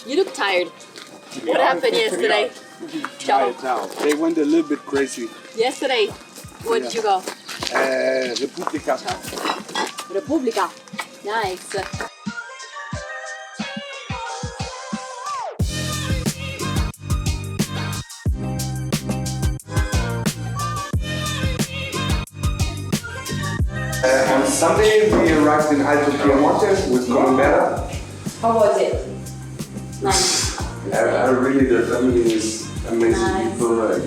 You look tired. What happened yesterday? Ciao. They went a little bit crazy. Yesterday, where did you go? Repubblica. Repubblica. Nice. On Sunday we arrived in Alto Piemonte with Lara. How was it? Nice. Really, the family is amazing Nice. people. And,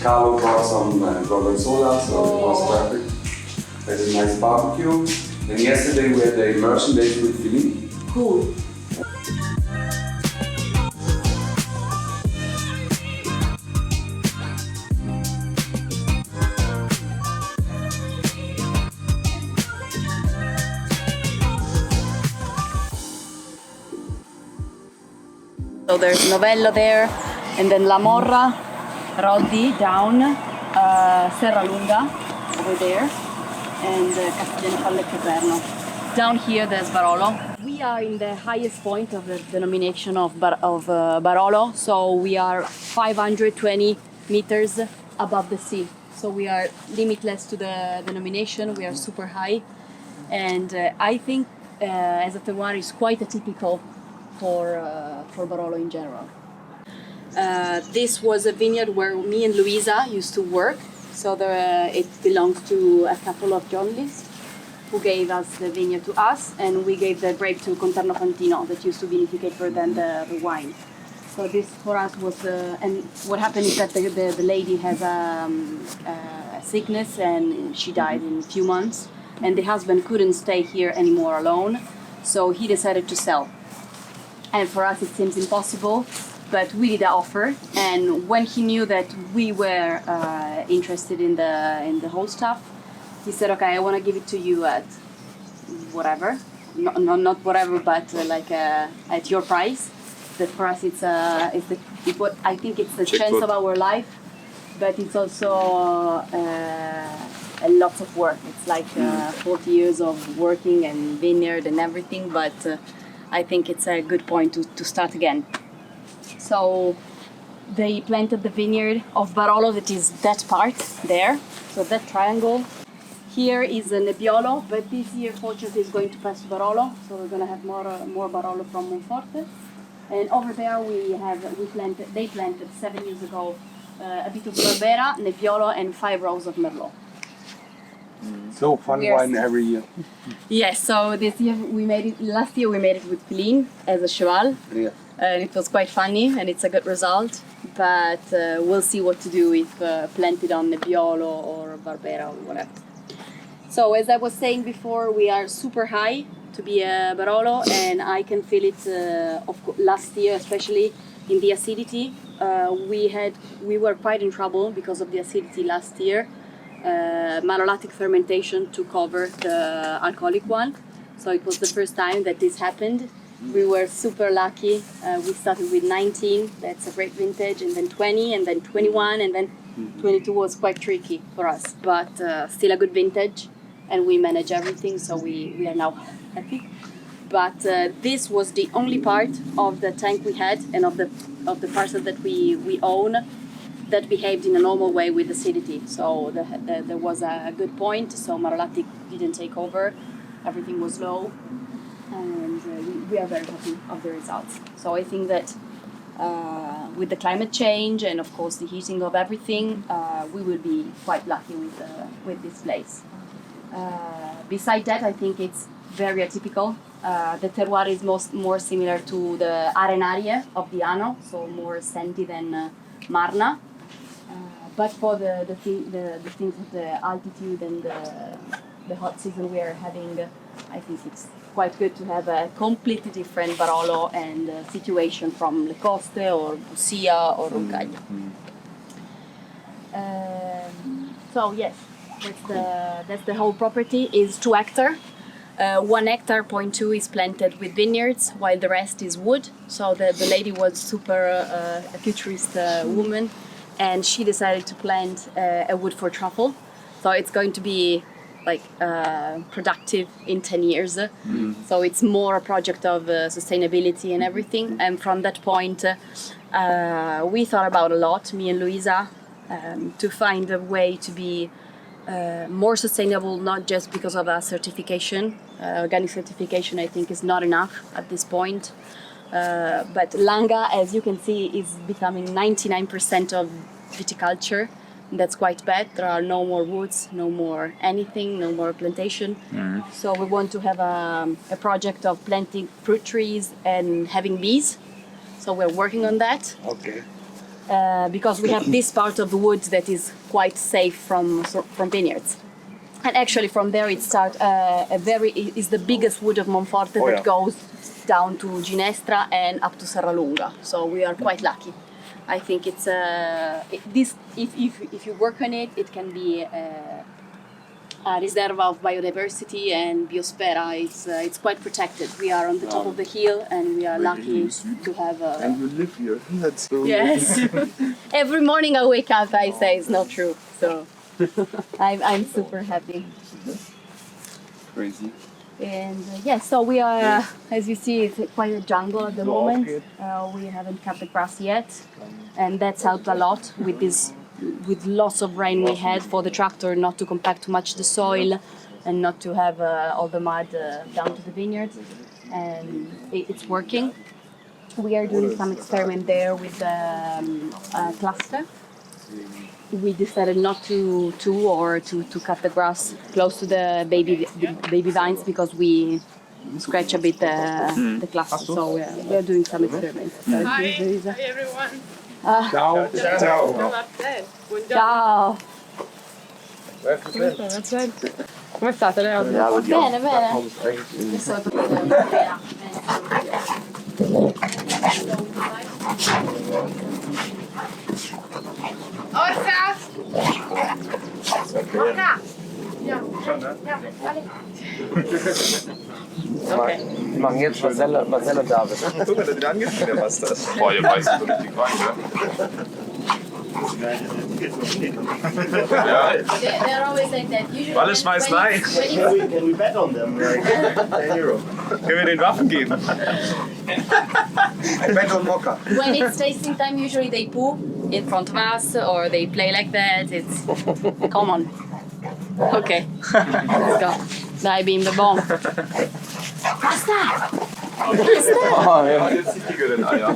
Carlo brought some gorgonzola, so it was perfect. We had a nice barbecue. And yesterday we had a merchandise with Philippe. Cool. So there's Novello there, and then La Morra, Roddi down, Serra Lunga over there, and Castigliano del Caverno. Down here there's Barolo. We are in the highest point of the denomination of Barolo, so we are 520 meters above the sea. So we are limitless to the denomination, we are super high, and I think as a terroir is quite atypical for Barolo in general. This was a vineyard where me and Luisa used to work, so it belongs to a couple of journalists who gave us the vineyard to us, and we gave the grape to Conterno Fantino that used to vinificate for them the wine. So this for us was, and what happened is that the lady has a sickness and she died in a few months, and the husband couldn't stay here anymore alone, so he decided to sell. And for us it seems impossible, but we did the offer, and when he knew that we were interested in the whole stuff, he said, okay, I want to give it to you at whatever, not whatever, but at your price. That for us I think it's the chance of our life, but it's also a lot of work. It's like 40 years of working and vineyard and everything, but I think it's a good point to start again. So they planted the vineyard of Barolo, that is that part there, so that triangle. Here is a Nebbiolo, but this year fortunately is going to pass to Barolo, so we're going to have more Barolo from Monforte. And over there they planted 7 years ago a bit of Barbera, Nebbiolo, and 5 rows of Merlot. So fun wine every year. Yes, so this year last year we made it with Feline as a cheval. Yeah. And it was quite funny, and it's a good result, but we'll see what to do if planted on Nebbiolo or Barbera or whatever. So as I was saying before, we are super high to be a Barolo, and I can feel it last year, especially in the acidity. We were quite in trouble because of the acidity last year. Malolactic fermentation took over the alcoholic one, so it was the first time that this happened. We were super lucky. We started with 19, that's a great vintage, and then 20, and then 21, and then 22 was quite tricky for us, but still a good vintage, and we manage everything, so we are now happy. But this was the only part of the tank we had, and of the parcel that we own, that behaved in a normal way with acidity. So there was a good point, so malolactic didn't take over, everything was low, and we are very happy of the results. So I think that with the climate change and of course the heating of everything, we will be quite lucky with this place. Beside that, I think it's very atypical. The terroir is more similar to the Arenarie of the Ano, so more sandy than Marna. But for the things with the altitude and the hot season we are having, I think it's quite good to have a completely different Barolo and situation from Le Coste or Busia or Roncaglia. So yes, that's the whole property. Is 2 hectares. 1 hectare, 0.2 is planted with vineyards, while the rest is wood. So the lady was super a futurist woman, and she decided to plant a wood for truffle. So it's going to be productive in 10 years. So it's more a project of sustainability and everything. And from that point, we thought about a lot, me and Luisa, to find a way to be more sustainable, not just because of a certification. Organic certification, I think, is not enough at this point. But Langa, as you can see, is becoming 99% of viticulture. That's quite bad. There are no more woods, no more anything, no more plantation. So we want to have a project of planting fruit trees and having bees. So we're working on that. Okay. Because we have this part of the woods that is quite safe from vineyards. And actually from there it starts, is the biggest wood of Monforte that goes down to Ginestra and up to Serralunga. So we are quite lucky. I think it's if you work on it, it can be a riserva of biodiversity and biosfera. It's quite protected. We are on the top of the hill, and we are lucky to have. And you live here. That's so. Yes. Every morning I wake up, I say it's not true. So I'm super happy. Crazy. And so we are, as you see, it's quite a jungle at the moment. We haven't cut the grass yet, and that's helped a lot with this. With lots of rain we had, for the tractor not to compact too much the soil and not to have all the mud down to the vineyard. And it's working. We are doing some experiment there with a cluster. We decided not to cut the grass close to the baby vines because we scratch a bit the cluster. So we are doing some experiments. So Hi everyone. Ciao. Ciao. Ciao. Come state Leo? Bene, bene. Orca! Orca! Okay. Wir machen jetzt Marcella David. Guck mal, der wieder angefangen, der Bastard. Boah, ihr weißt doch richtig rein, They're always like that. Usually Alles schmeißt rein. Can we bet on them? Like, €10. Können wir den Waffen geben? I bet on Mocha. When it's tasting time, usually they poo in front of us or they play like that. It's come on. Okay, let's go. Dai bimbe, bon. Basta! Basta! Jetzt die dickeren Eier.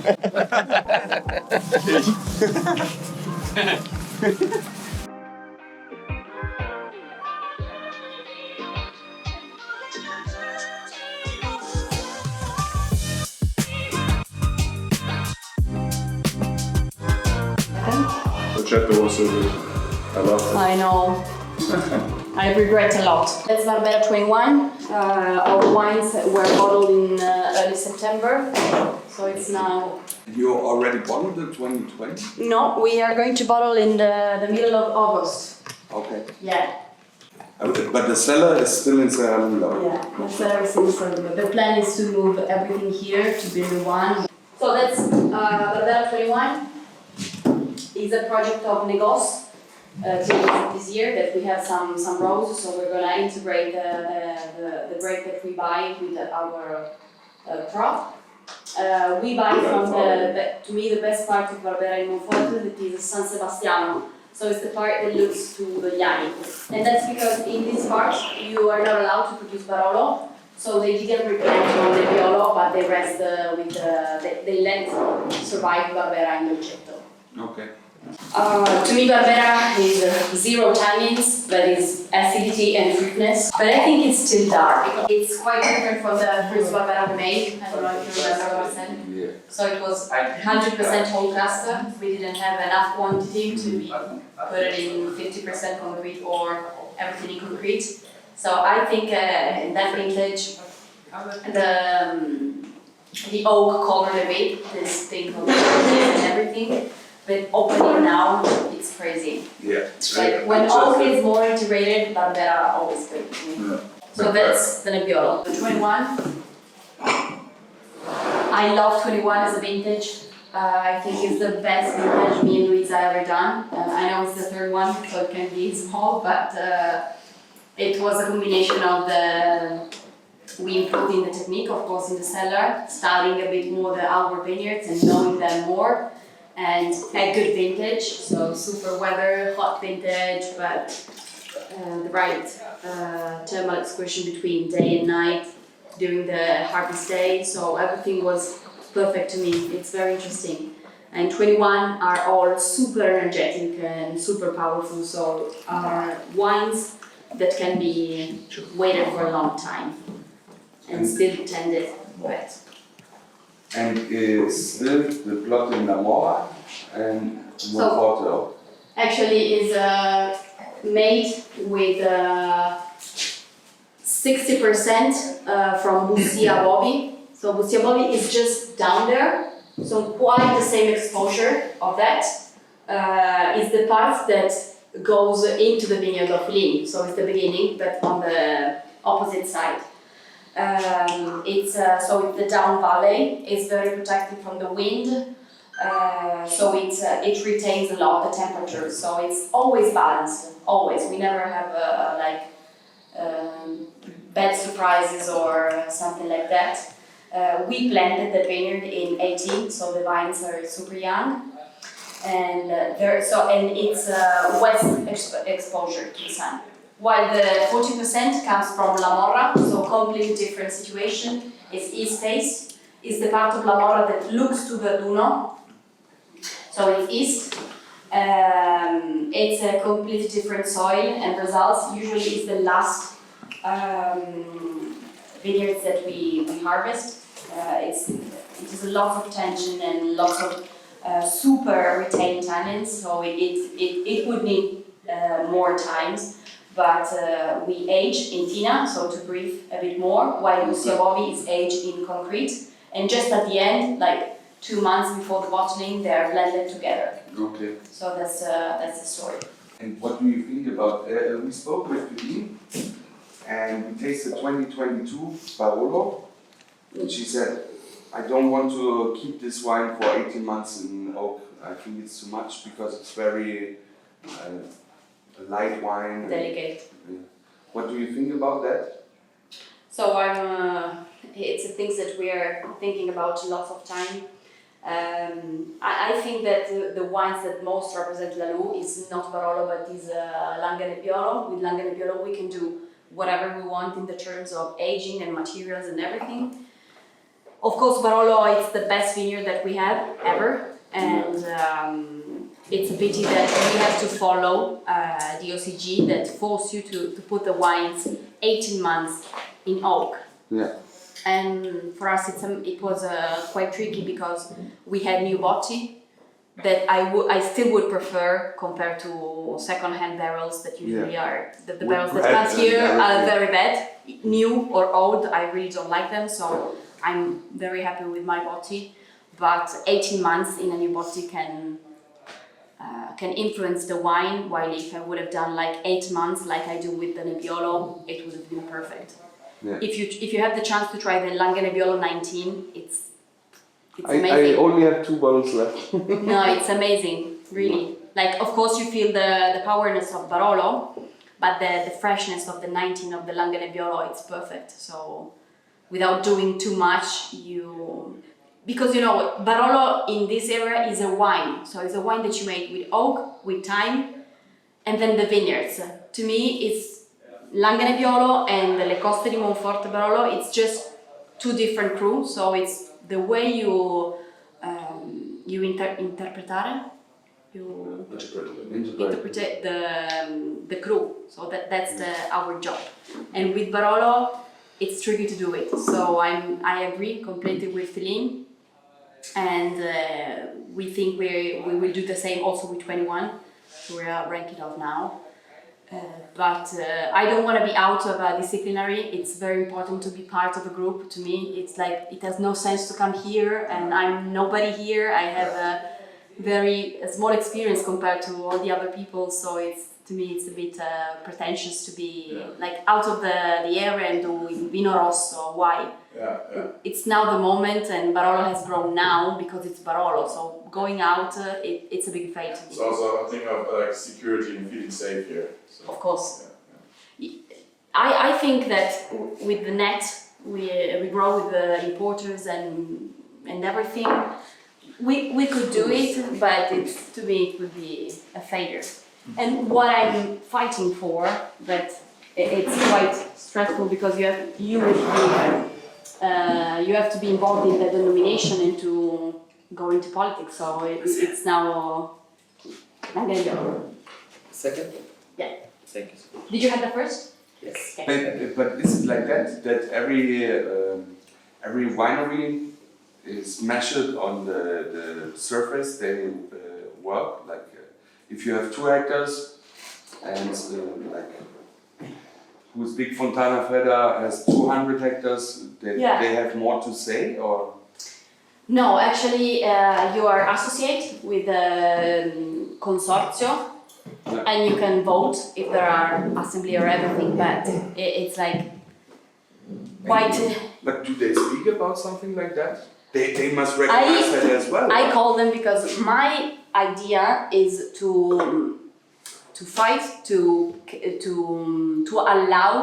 The chat was so good. I loved it. I know. I regret a lot. That's Barbera 21. Our wines were bottled in early September, so it's now. You already bottled the 2020? No, we are going to bottle in the middle of August. Okay. Yeah. But the cellar is still in Serralunga. Yeah, that's everything. So the plan is to move everything here to build one. So that's Barbera 21. Is a project of Negos. This year that we have some rows, so we're gonna integrate the grape that we buy with our crop. We buy from to me the best part of Barbera in Monforte, that is San Sebastiano. So it's the part that looks to the Llani. And that's because in this part you are not allowed to produce Barolo, so they didn't replant on the Nebbiolo, but they rest they let survive Barbera in Dolcetto. Okay. To me, Barbera is zero tannins, but is acidity and fruitness. But I think it's still dark. It's quite different from the first Barbera we made. I don't know if you remember what I said. Yeah. So it was 100% whole cluster. We didn't have enough quantity to put it in 50% concrete or everything in concrete. So I think in that vintage, the oak covered a bit, this thing of and everything. But opening now, it's crazy. Yeah. Like when oak is more integrated, Barbera always good. Yeah. So that's the Nebbiolo. 21. I love 21 as a vintage. I think it's the best vintage me and Luisa ever done. I know it's the third one, so it can be small, but It was a combination of we improved in the technique, of course, in the cellar, studying a bit more the outward vineyards and knowing them more, and a good vintage, so super weather, hot vintage, but the right thermal expression between day and night during the harvest day, so everything was perfect to me. It's very interesting. And 21 are all super energetic and super powerful, so are wines that can be waited for a long time and still tended wet. And still the plot in Lara and Monforte. Actually is made with 60% from Bussia Bobby. So Bussia Bobby is just down there, so quite the same exposure of that is the part that goes into the vineyard of Lin. So it's the beginning, but on the opposite side. It's the down valley. It's very protected from the wind. So it retains a lot the temperature. So it's always balanced. Always. We never have bad surprises or something like that. We planted the vineyard in 18, so the vines are super young, and it's west exposure to the sun. While the 40% comes from La Morra, so completely different situation. It's east face. It's the part of La Morra that looks to Verduno, so it's east. It's a completely different soil and results. Usually, it's the last vineyards that we harvest. It is a lot of tension and lots of super retained tannins, so it would need more times. But we age in Tina, so to breathe a bit more, while Bussia Bobby is aged in concrete. And just at the end, like 2 months before the bottling, they are blended together. Okay. So that's the story. And what do you think about, we spoke with Pauline and we tasted 2022 Barolo. And she said, I don't want to keep this wine for 18 months in oak. I think it's too much because it's very a light wine. Delicate. What do you think about that? So it's the things that we are thinking about lots of time. I think that the wines that most represent Lalu is not Barolo, but is Nebbiolo. With Nebbiolo we can do whatever we want in the terms of aging and materials and everything. Of course, Barolo is the best vineyard that we have ever, and it's a pity that we have to follow the OCG that force you to put the wines 18 months in oak. Yeah. And for us, it was quite tricky because we had new botti that I still would prefer compared to second-hand barrels that usually are the barrels that come here are very bad, new or old. I really don't like them, so I'm very happy with my botti. But 18 months in a new botti can influence the wine. While if I would have done like 8 months, like I do with the Nebbiolo, it would have been perfect. Yeah. If you have the chance to try the Nebbiolo 19, it's amazing. I only have 2 bottles left. No, it's amazing, really. Like, of course, you feel the powerness of Barolo, but the freshness of the 19 of the Nebbiolo, it's perfect. So, without doing too much, because Barolo in this area is a wine. So it's a wine that you make with oak, with thyme, and then the vineyards. To me, it's Nebbiolo and Le Coste di Monforte Barolo. It's just 2 different crews. So it's the way you interpret the crew. So that's our job. And with Barolo, it's tricky to do it. So I agree completely with Feline, and we think we will do the same also with 21. We are ranking off now. But I don't want to be out of a disciplinary. It's very important to be part of a group. To me, it's like it has no sense to come here and I'm nobody here. I have a very small experience compared to all the other people, so to me it's a bit pretentious to be like out of the area and do Vino Rosso. Why? It's now the moment, and Barolo has grown now because it's Barolo. So going out, it's a big fail to me. It's also a thing of like security and feeling safe here. So, of course. think that with the net, we grow with the importers and everything. We could do it, but to me it would be a failure. And what I'm fighting for, but it's quite stressful because you have to be involved in the denomination and to go into politics. So it's now. Second? Yeah. Thank you. Did you have the first? Yes. Okay. But is it like that? That every winery is measured on the surface they work? Like if you have 2 hectares and like who's big Fontana Fredda has 200 hectares, they have more to say, or? No, actually, you are associate with the consortio, and you can vote if there are assembly or everything. But it's like quite. But do they speak about something like that? They must recognize that as well. I call them because my idea is to fight to allow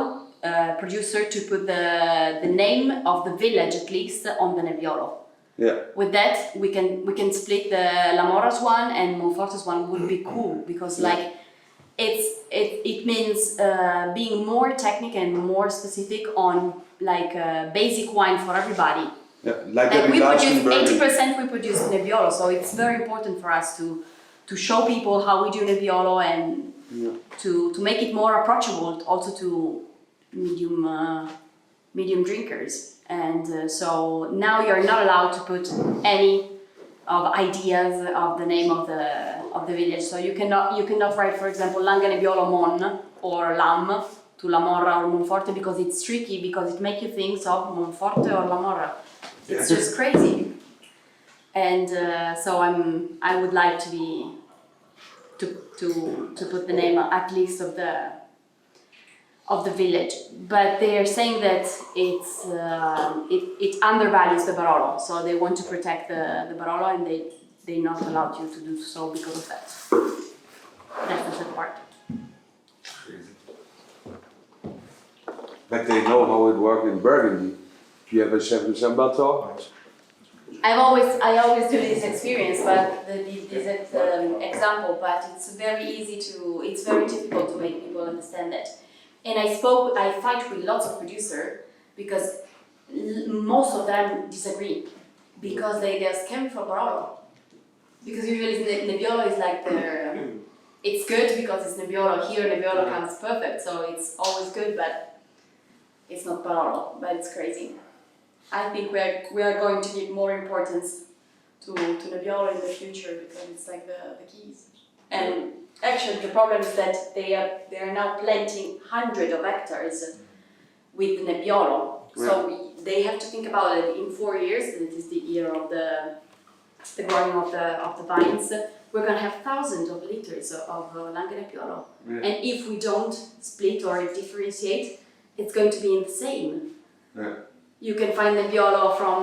producer to put the name of the village at least on the Nebbiolo. Yeah. With that, we can split the Lamora's one and Monforte's one would be cool because like it means being more technical and more specific on like basic wine for everybody. Yeah, like we produce Burgundy. 80% we produce Nebbiolo, so it's very important for us to show people how we do Nebbiolo and to make it more approachable also to medium drinkers. And so now you're not allowed to put any of ideas of the name of the village. So you cannot write, for example, Langa Nebbiolo Mon or Lam to Lamorra or Monforte because it's tricky because it makes you think of Monforte or Lamorra. It's just crazy. And so I would like to be to put the name at least of the village, but they are saying that it undervalues the Barolo, so they want to protect the Barolo and they're not allowed you to do so because of that. That's the sad part. But they know how it works in Burgundy. If you have a chef de chambato. I always do this experience, but this example, but it's very difficult to make people understand that. And I fight with lots of producers because most of them disagree because they get scammed for Barolo. Because usually Nebbiolo is like it's good because it's Nebbiolo. Here Nebbiolo comes perfect, so it's always good, but it's not Barolo. But it's crazy. I think we are going to give more importance to Nebbiolo in the future because it's like the keys. And actually, the problem is that they are now planting hundreds of hectares with Nebbiolo. So they have to think about it in 4 years. That is the year of the growing of the vines. We're gonna have thousands of liters of Langa Nebbiolo. Yeah. And if we don't split or differentiate, it's going to be in the same. Yeah. You can find Nebbiolo from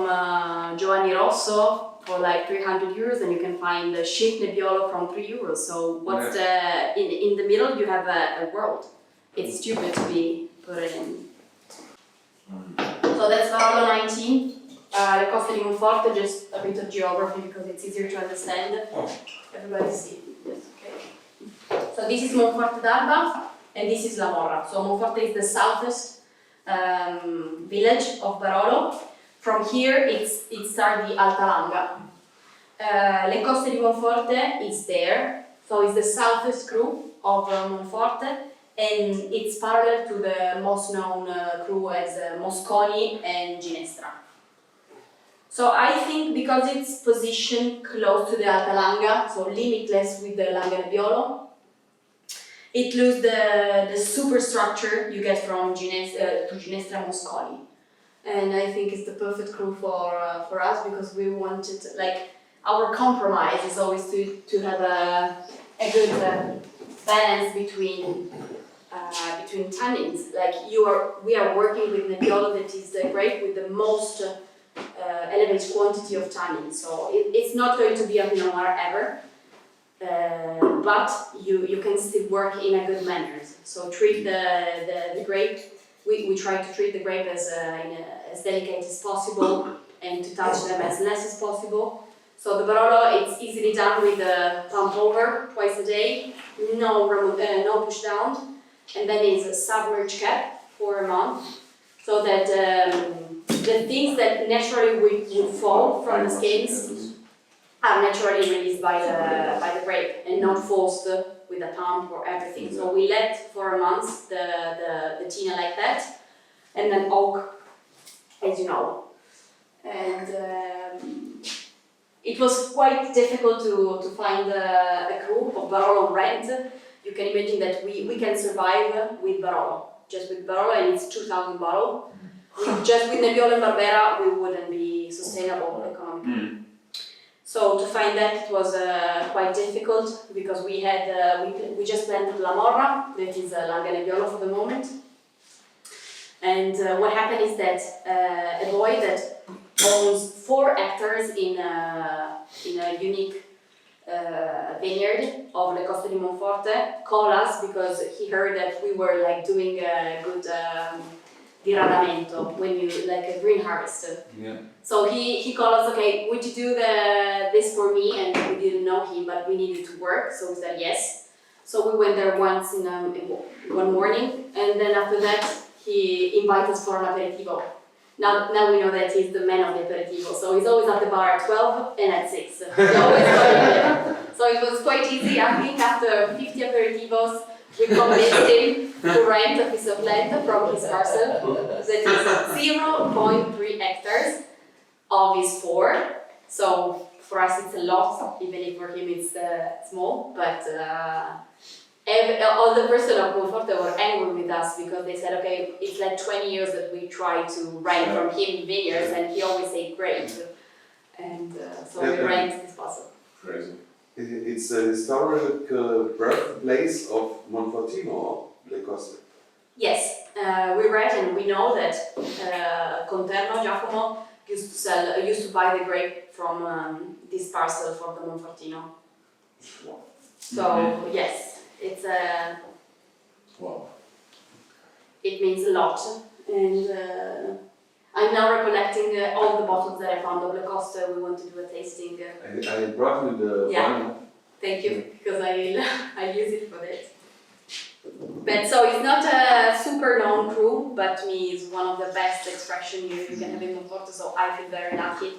Giovanni Rosso for like 300 euros, and you can find the cheap Nebbiolo from 3 euros. So what's in the middle? You have a world. It's stupid to be put it in. So that's Barolo 19. Le coste di Monforte, just a bit of geography because it's easier to understand. Everybody see this, okay? So this is Monforte d'Alba, and this is Lamorra. So Monforte is the southest village of Barolo. From here, it starts the Alta Langa. Le Coste di Monforte is there, so it's the southest group of Monforte, and it's parallel to the most known crew as Mosconi and Ginestra. So I think because it's positioned close to the Alta Langa, so limitless with the Langa Nebbiolo, it loses the superstructure you get from Ginestra Mosconi. And I think it's the perfect crew for us because we wanted, like, our compromise is always to have a good balance between tannins. Like we are working with Nebbiolo that is the grape with the most elevated quantity of tannins. So it's not going to be a Pinot Noir ever, but you can still work in a good manner. So treat the grape we try to treat the grape as delicate as possible and to touch them as less as possible. So the Barolo, it's easily done with a pump over twice a day, no push down, and then is a submerged cap for a month, so that the things that naturally would fall from the skins are naturally released by the grape and not forced with a pump or everything. So we let for a month the tina like that, and then oak, as you know. And it was quite difficult to find a crew of Barolo rent. You can imagine that we can survive with Barolo, just with Barolo, and it's 2,000 bottles. Just with Nebbiolo and Barbera, we wouldn't be sustainable economically. So to find that it was quite difficult because we just planted La Morra, that is Larga Nebbiolo for the moment. And what happened is that a boy that owns 4 hectares in a unique vineyard of the Costa di Monforte called us because he heard that we were like doing a good diradamento, when you like a green harvest. Yeah. So he called us, okay, would you do this for me? And we didn't know him, but we needed to work, so we said yes. So we went there once in one morning, and then after that he invited us for an aperitivo. Now we know that he's the man of the aperitivo, so he's always at the bar at 12 and at 6. He always there. So it was quite easy. I think after 50 aperitivos, we convinced him to rent a piece of land from his parcel that is 0.3 hectares of his 4. So for us it's a lot, even if for him it's small, but all the person of Monforte were angry with us because they said, okay, it's like 20 years that we try to rent from him vineyards, and he always said great. And so we rent this parcel. Crazy. It's a historic birthplace of Monfortino, Le Coste. Yes, we read and we know that Conterno Giacomo used to buy the grape from this parcel for the Monfortino. So yes, it's Wow. it means a lot, and I'm now recollecting all the bottles that I found of Le Coste. We want to do a tasting. I brought you the wine. Thank you, because I use it for that. But so it's not a super known crew, but to me it's one of the best extraction you can have in Monforte, so I feel very lucky.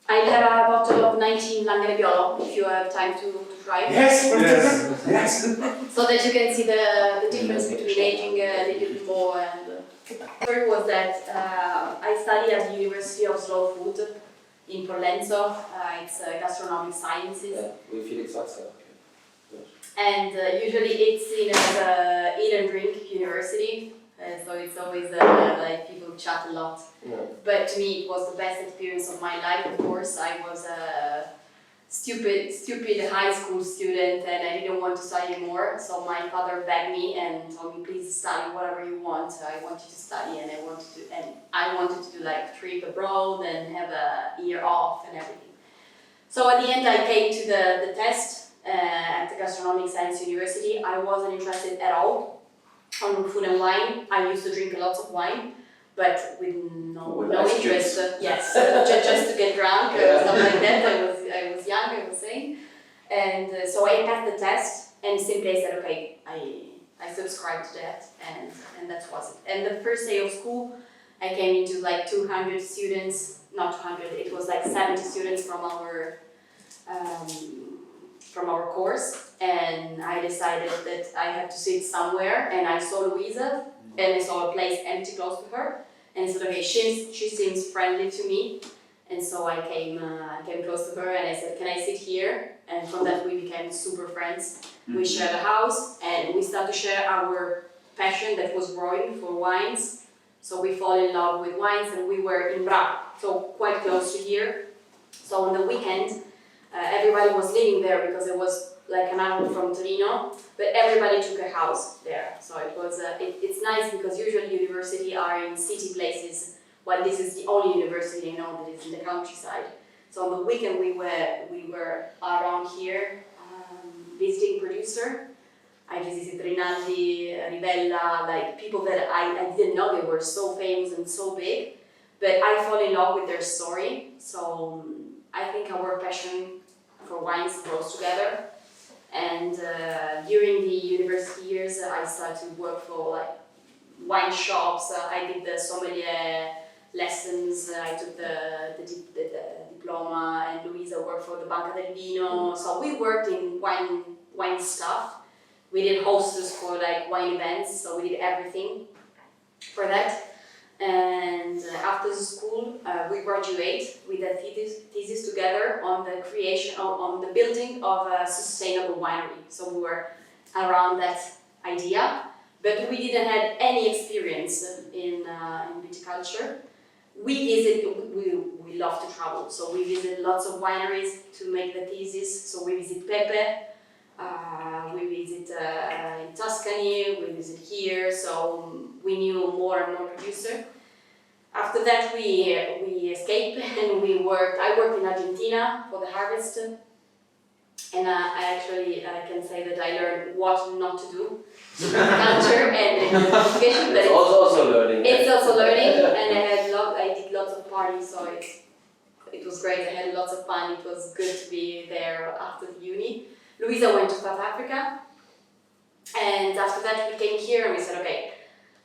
I have a bottle of 19 Larga Nebbiolo, if you have time to try it. Yes. So that you can see the difference between aging a little bit more. And third was that I studied at the University of Slow Food in Porlenzo. It's gastronomic sciences. Yeah, with Felix Axel. And usually it's seen as a eat and drink university, so it's always like people chat a lot. Yeah. But to me it was the best experience of my life. Of course, I was a stupid high school student and I didn't want to study anymore. So my father begged me and told me, please study whatever you want. I want you to study, and I wanted to do like trip abroad and have a year off and everything. So at the end I came to the test. At the Gastronomic Science University, I wasn't interested at all on food and wine. I used to drink lots of wine, but with no interest. Yes, just to get drunk, stuff like that. I was young, I was saying, and so I passed the test, and simply I said, okay, I subscribed to that, and that was it. And the first day of school, I came into like 200 students, not 200. It was like 70 students from our course, and I decided that I had to sit somewhere, and I saw Luisa, and I saw a place empty close to her, and I said, okay, she seems friendly to me, and so I came close to her, and I said, can I sit here? And from that we became super friends. We shared a house, and we started to share our passion that was growing for wines, so we fall in love with wines, and we were in Bra, so quite close to here. So on the weekend, everybody was living there because it was like an hour from Torino, but everybody took a house there. So it was it's nice because usually universities are in city places, while this is the only university I know that is in the countryside. So on the weekend we were around here visiting producer, I visited Rinaldi, Rivella, like people that I didn't know they were so famous and so big, but I fell in love with their story. So I think our passion for wines grows together. And during the university years, I started to work for like wine shops. I did the sommelier lessons. I took the diploma, and Luisa worked for the Banca del Vino. So we worked in wine stuff. We did hostess for like wine events. So we did everything for that. And after the school, we graduate with a thesis together on the creation, on the building of a sustainable winery. So we were around that idea, but we didn't have any experience in viticulture. We love to travel, so we visit lots of wineries to make the thesis. So we visit Pepe, we visit in Tuscany, we visit here, so we knew more and more producers. After that, we escaped and I worked in Argentina for the harvest, and I can say that I learned what not to do in culture and in education. But It's also learning. It's also learning, and I did lots of parties, so it was great. I had lots of fun. It was good to be there after the uni. Luisa went to South Africa, and after that we came here and we said, okay.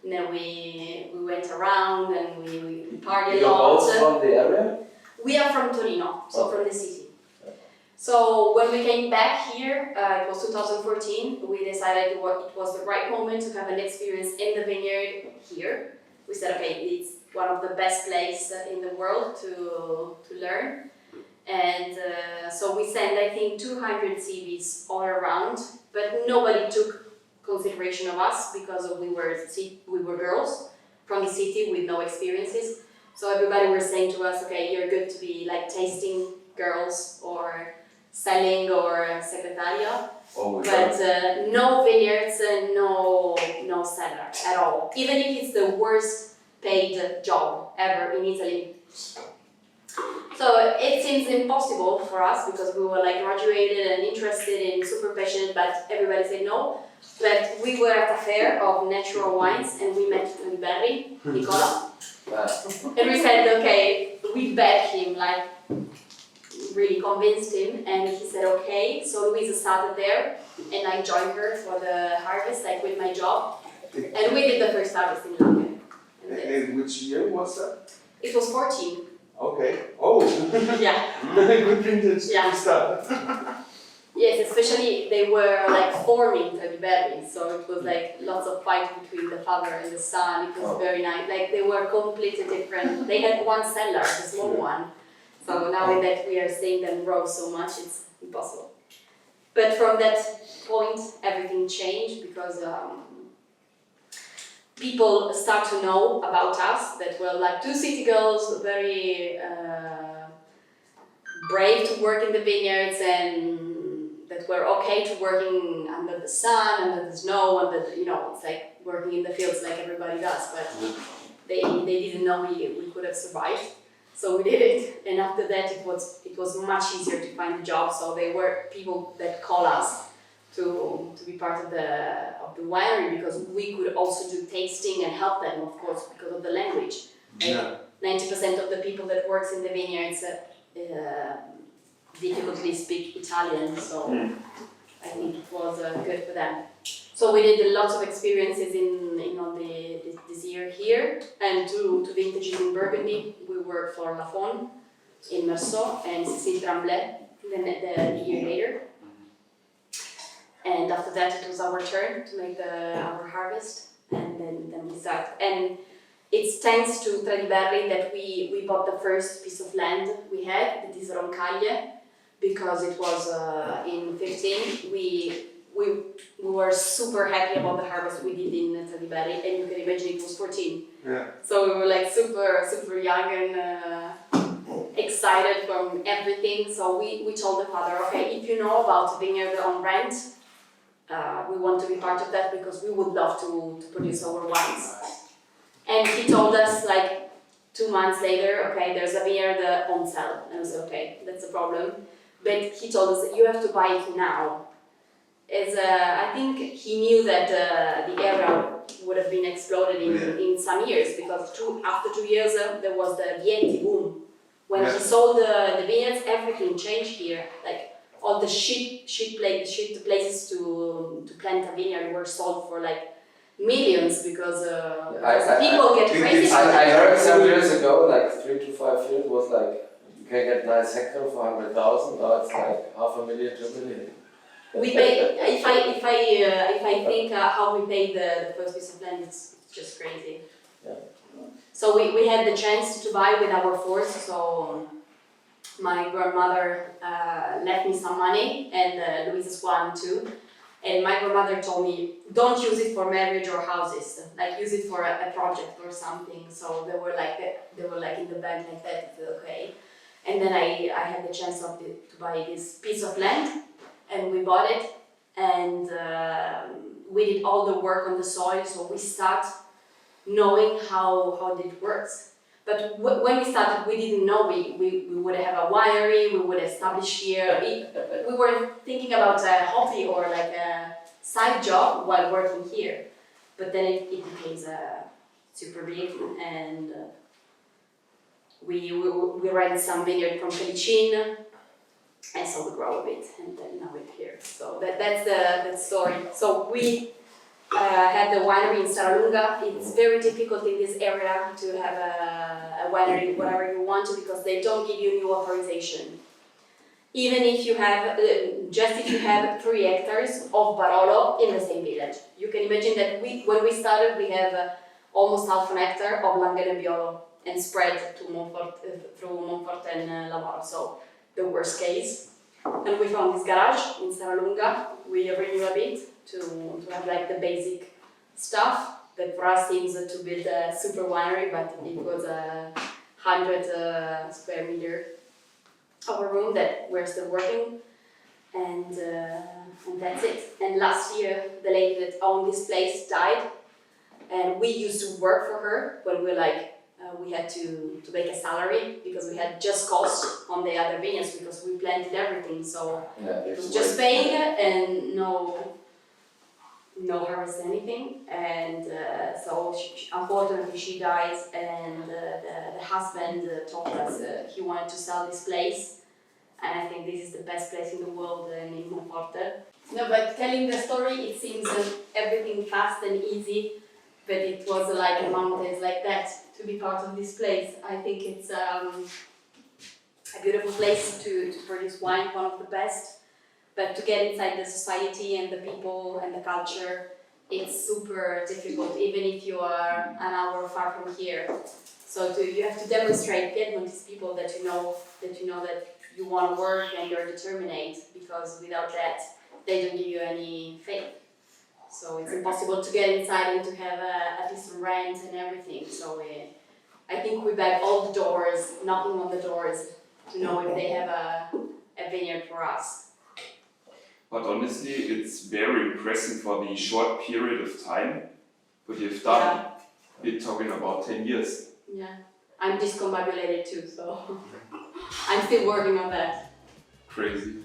Then we went around and we partied a You're lot. both from the area? We are from Torino, so from the city. So when we came back here, it was 2014, we decided it was the right moment to have an experience in the vineyard here. We said, okay, it's one of the best places in the world to learn. And so we sent, I think, 200 CVs all around, but nobody took consideration of us because we were girls from the city with no experiences. So everybody was saying to us, okay, you're good to be like tasting girls or selling or secretariat, but no vineyards and no cellar at all. Even if it's the worst paid job ever in Italy. So it seems impossible for us because we were like graduated and interested and super passionate, but everybody said no. But we were at a fair of natural wines and we met Weinberg, Nicola. And we said, okay, we begged him, like really convinced him, and he said okay. So Luisa started there and I joined her for the harvest, I quit my job. And we did the first harvest in London. And which year was that? It was 14. Okay. Oh. Yeah. Good vintage Yeah. start. Yes, especially they were like forming Weinberg, so it was like lots of fight between the father and the son. It was very nice. Like they were completely different. They had one cellar, the small one. So now that we are seeing them grow so much, it's impossible. But from that point, everything changed because people start to know about us that we're like two city girls, very brave to work in the vineyards and that we're okay to working under the sun, under the snow, under the, it's like working in the fields like everybody does, but they didn't know we could have survived. So we did it, and after that it was much easier to find a job. So there were people that call us to be part of the winery because we could also do tasting and help them, of course, because of the language. Like 90% of the people that works in the vineyards difficultly speak Italian, so I think it was good for them. So we did lots of experiences this year here, and two vintages in Burgundy. We worked for Lafon in Meursault and Cécile Tremblay the year later. And after that, it was our turn to make our harvest, and then we start. And it's thanks to Tradiberri that we bought the first piece of land we had, the Roncaglie, because it was in 15. We were super happy about the harvest we did in Tradiberri, and you can imagine it was 14. Yeah. So we were like super young and excited from everything. So we told the father, okay, if you know about vineyard on rent, we want to be part of that because we would love to produce our wines. And he told us like 2 months later, okay, there's a vineyard on sale. And I was okay, that's a problem. But he told us that you have to buy it now. is I think he knew that the area would have been exploded in some years, because after 2 years there was the Vienti boom. When he sold the vineyards, everything changed here. Like all the shit places to plant a vineyard were sold for like millions, because people get crazy. I heard some years ago, like 3 to 5 years, was like you can get nice hectare for 100,000. Now it's like 500,000 to 1 million. We pay, if I think how we paid the first piece of land, it's just crazy. Yeah. So we had the chance to buy with our force. So my grandmother left me some money, and Luisa's one too. And my grandmother told me, don't use it for marriage or houses. Like use it for a project or something. So they were like in the bank like that. Okay. And then I had the chance to buy this piece of land. And we bought it, and we did all the work on the soil, so we start knowing how it works. But when we started, we didn't know we would have a winery, we would establish here. We were thinking about a hobby or like a side job while working here. But then it became super big, and we rent some vineyard from Felicin. And so we grow a bit, and then now we're here. So that's the story. So we had the winery in Saralunga. It's very difficult in this area to have a winery whatever you want to, because they don't give you new authorization. Even if you have, if you have 3 hectares of Barolo in the same village. You can imagine that when we started, we have almost half an hectare of Langhe Nebbiolo and spread to through Monforte and Lara. So the worst case. And we found this garage in Saralunga. We renewed a bit to have like the basic stuff that for us seems to build a super winery, but it was 100 square meter of a room that we're still working, and that's it. And last year the lady that owned this place died, and we used to work for her when we had to make a salary, because we had just costs on the other vineyards because we planted everything, so it was just paying and no harvest anything. And so unfortunately she dies, and the husband told us he wanted to sell this place, and I think this is the best place in the world in Monforte. No, but telling the story, it seems everything fast and easy, but it was like a mountains like that to be part of this place. I think it's a beautiful place to produce wine, one of the best, but to get inside the society and the people and the culture, it's super difficult, even if you are an hour far from here. So you have to demonstrate Piedmontese people that you know that you want to work and you're determined, because without that, they don't give you any faith. So it's impossible to get inside and to have a decent rent and everything. So I think we beg all the doors, knocking on the doors, to know if they have a vineyard for us. But honestly, it's very impressive for the short period of time what you've done. Yeah. We're talking about 10 years. Yeah, I'm discombobulated too, so I'm still working on that. Crazy.